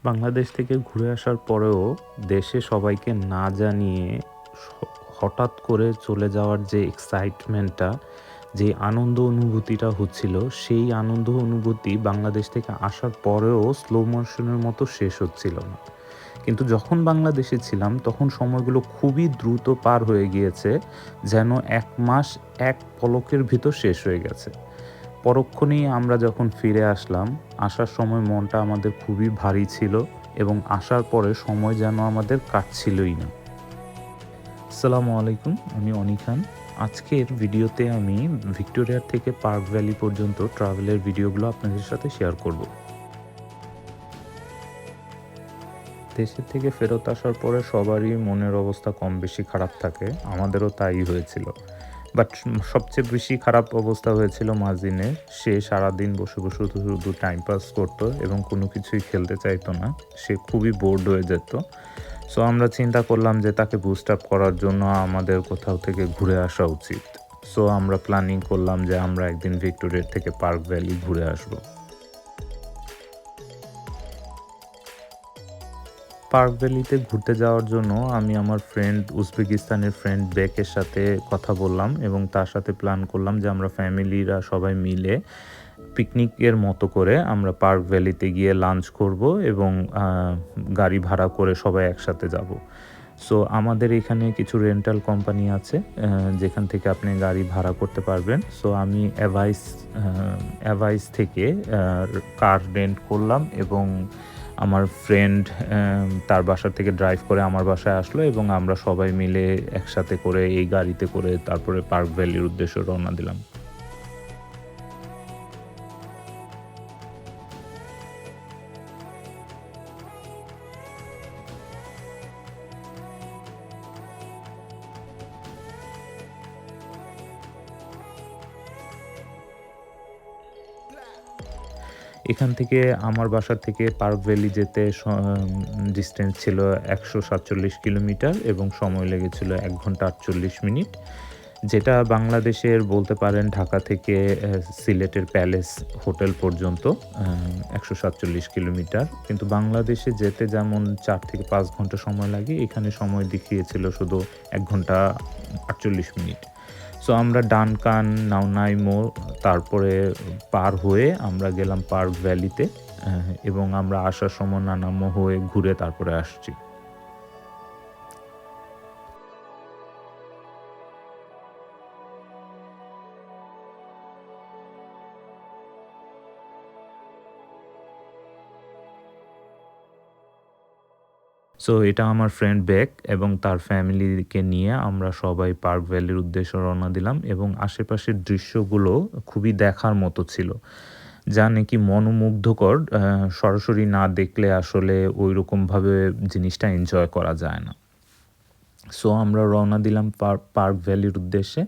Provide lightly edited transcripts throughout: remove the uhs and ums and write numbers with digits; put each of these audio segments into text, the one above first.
বাংলাদেশ থেকে ঘুরে আসার পরেও দেশে সবাইকে না জানিয়ে হঠাৎ করে চলে যাওয়ার যে এক্সাইটমেন্টটা, যে আনন্দ অনুভূতিটা হচ্ছিল, সেই আনন্দ অনুভূতি বাংলাদেশ থেকে আসার পরেও স্লো মোশনের মতো শেষ হচ্ছিল না। কিন্তু যখন বাংলাদেশে ছিলাম তখন সময়গুলো খুবই দ্রুত পার হয়ে গিয়েছে, যেন ১ মাস এক পলকের ভিতর শেষ হয়ে গেছে। পরক্ষণেই আমরা যখন ফিরে আসলাম, আসার সময় মনটা আমাদের খুবই ভারী ছিল এবং আসার পরে সময় যেন আমাদের কাটছিলই না। আসসালামু আলাইকুম, আমি অনি খান। আজকের ভিডিওতে আমি ভিক্টোরিয়ার থেকে পার্ক ভ্যালি পর্যন্ত ট্রাভেলের ভিডিওগুলো আপনাদের সাথে শেয়ার করব। দেশের থেকে ফেরত আসার পরে সবারই মনের অবস্থা কম বেশি খারাপ থাকে, আমাদেরও তাই হয়েছিল। বাট সবচেয়ে বেশি খারাপ অবস্থা হয়েছিল মাজিনের। সে সারাদিন বসে বসে শুধু টাইম পাস করতো এবং কোনো কিছুই খেলতে চাইতো না। সে খুবই বোর্ড হয়ে যেত। সো আমরা চিন্তা করলাম যে তাকে বুস্ট আপ করার জন্য আমাদের কোথাও থেকে ঘুরে আসা উচিত। সো আমরা প্ল্যানিং করলাম যে আমরা একদিন ভিক্টোরিয়ার থেকে পার্ক ভ্যালি ঘুরে আসবো। পার্ক ভ্যালিতে ঘুরতে যাওয়ার জন্য আমি আমার উজবেকিস্তানের ফ্রেন্ড বেকের সাথে কথা বললাম এবং তার সাথে প্ল্যান করলাম যে আমরা ফ্যামিলিরা সবাই মিলে পিকনিকের মতো করে আমরা পার্ক ভ্যালিতে গিয়ে লাঞ্চ করব এবং গাড়ি ভাড়া করে সবাই একসাথে যাব। সো আমাদের এখানে কিছু রেন্টাল কোম্পানি আছে যেখান থেকে আপনি গাড়ি ভাড়া করতে পারবেন। সো আমি অ্যাভাইস থেকে কার রেন্ট করলাম এবং আমার ফ্রেন্ড তার বাসা থেকে ড্রাইভ করে আমার বাসায় আসলো এবং আমরা সবাই মিলে একসাথে করে এই গাড়িতে করে তারপরে পার্ক ভ্যালির উদ্দেশ্যে রওনা দিলাম। এখান থেকে আমার বাসা থেকে পার্ক ভ্যালি যেতে ডিস্টেন্স ছিল ১৪৭ কিলোমিটার এবং সময় লেগেছিল ১ ঘন্টা ৪৮ মিনিট, যেটা বাংলাদেশের বলতে পারেন ঢাকা থেকে সিলেটের প্যালেস হোটেল পর্যন্ত ১৪৭ কিলোমিটার। কিন্তু বাংলাদেশে যেতে যেমন ৪ থেকে ৫ ঘন্টা সময় লাগে, এখানে সময় দেখিয়েছিল শুধু ১ ঘন্টা ৪৮ মিনিট। সো আমরা ডানকান, নাওনাইমো তারপরে পার হয়ে আমরা গেলাম পার্ক ভ্যালিতে এবং আমরা আসার সময় নানামো হয়ে ঘুরে তারপরে আসছি। সো এটা আমার ফ্রেন্ড বেক এবং তার ফ্যামিলিকে নিয়ে আমরা সবাই পার্ক ভ্যালির উদ্দেশ্যে রওনা দিলাম এবং আশেপাশের দৃশ্যগুলো খুবই দেখার মতো ছিল, যা নাকি মনোমুগ্ধকর। সরাসরি না দেখলে আসলে ওইরকমভাবে জিনিসটা এনজয় করা যায় না। সো আমরা রওনা দিলাম পার্ক ভ্যালির উদ্দেশ্যে।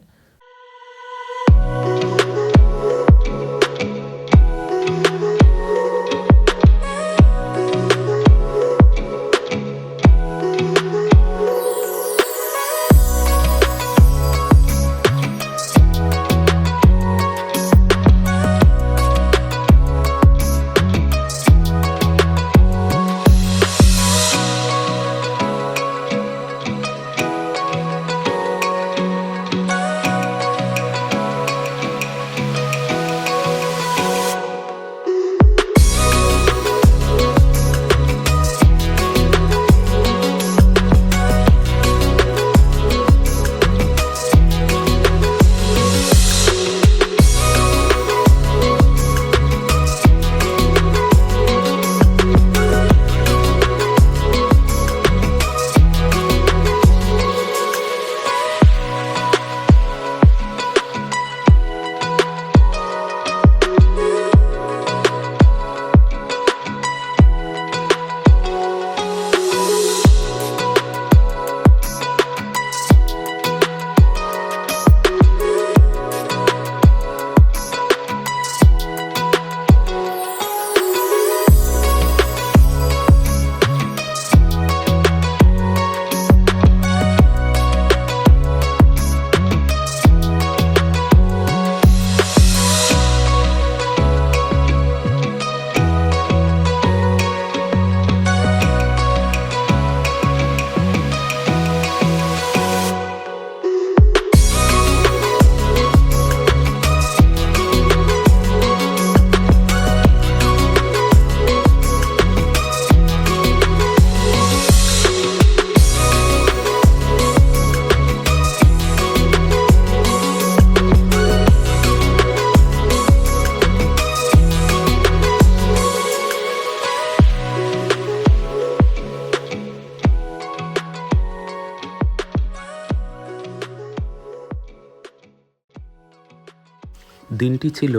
দিনটি ছিল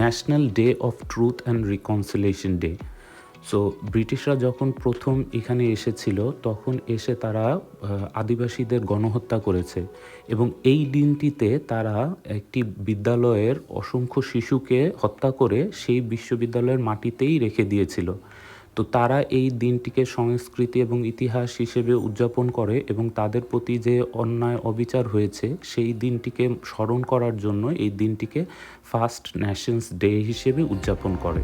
national day of truth and reconciliation day. So ব্রিটিশরা যখন প্রথম এখানে এসেছিল তখন এসে তারা আদিবাসীদের গণহত্যা করেছে এবং এই দিনটিতে তারা একটি বিদ্যালয়ের অসংখ্য শিশুকে হত্যা করে সেই বিশ্ববিদ্যালয়ের মাটিতেই রেখে দিয়েছিল। তো তারা এই দিনটিকে সংস্কৃতি এবং ইতিহাস হিসেবে উদযাপন করে এবং তাদের প্রতি যে অন্যায় অবিচার হয়েছে সেই দিনটিকে স্মরণ করার জন্য এই দিনটিকে ফার্স্ট নেশনস ডে হিসেবে উদযাপন করে।